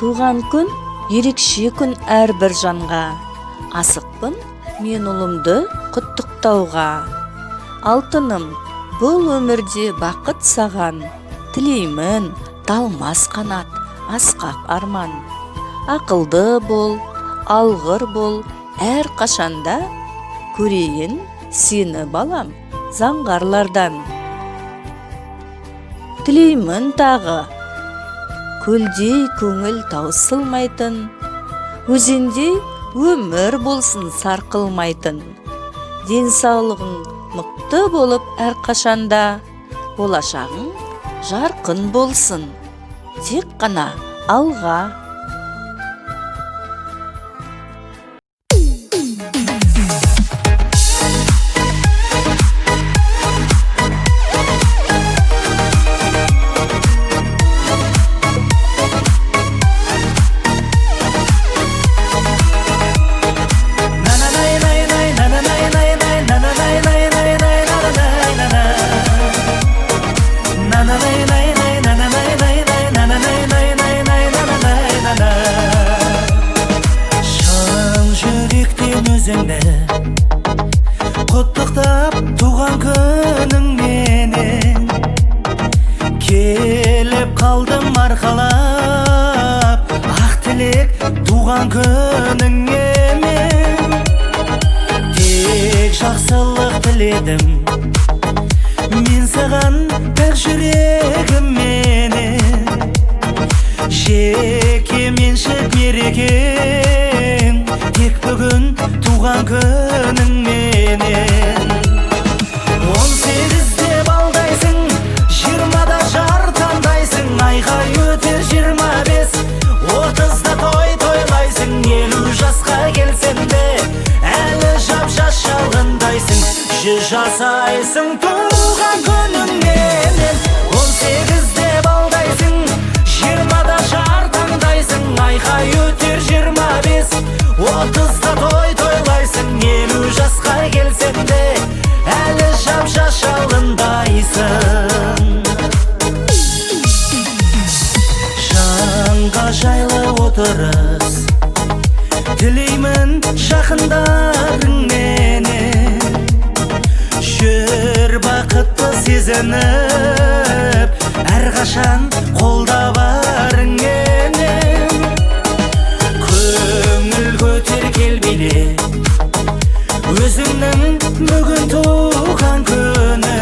Туған күн ерекше күн әрбір жанға. Асықпын мен ұлымды құттықтауға. Алтыным, бұл өмірде бақыт саған. Тілеймін талмас қанат, асқақ арман. Ақылды бол, алғыр бол, әр қашанда. Көрейін сені балам заңғарлардан. Тілеймін тағы көлдей көңіл таусылмайтын, өзендей өмір болсын сарқылмайтын. Денсаулығың мықты болып әрқашанда, болашағың жарқын болсын, тек қана алға. Құттықтап туған күніңменен, келіп қалдым арқалап, ақ тілек туған күніңмен. Тек жақсылық тіледім мен саған бір жүрегімменен. Жеке меншік мерекем тек бүгін туған күніңменен. 18-де балдайсың, 20-да жар таңдайсың, айқай өтер 25, 30-да той тойлайсың. 50 жасқа келсең де әлі жап-жас шалғындайсың. 100 жасайсың туған күніңменен. 18-де балдайсың, 20-да жар таңдайсың, айқай өтер 25, 30-да той тойлайсың. 50 жасқа келсең де әлі жап-жас шалғындайсың. Жанға жайлы отырыс тілеймін жақындарыңменен. Жүр бақытты сезініп, әрқашан қолда барыңменен. Көңіл көтер кел биле, өзіңнің бүгін туған күні.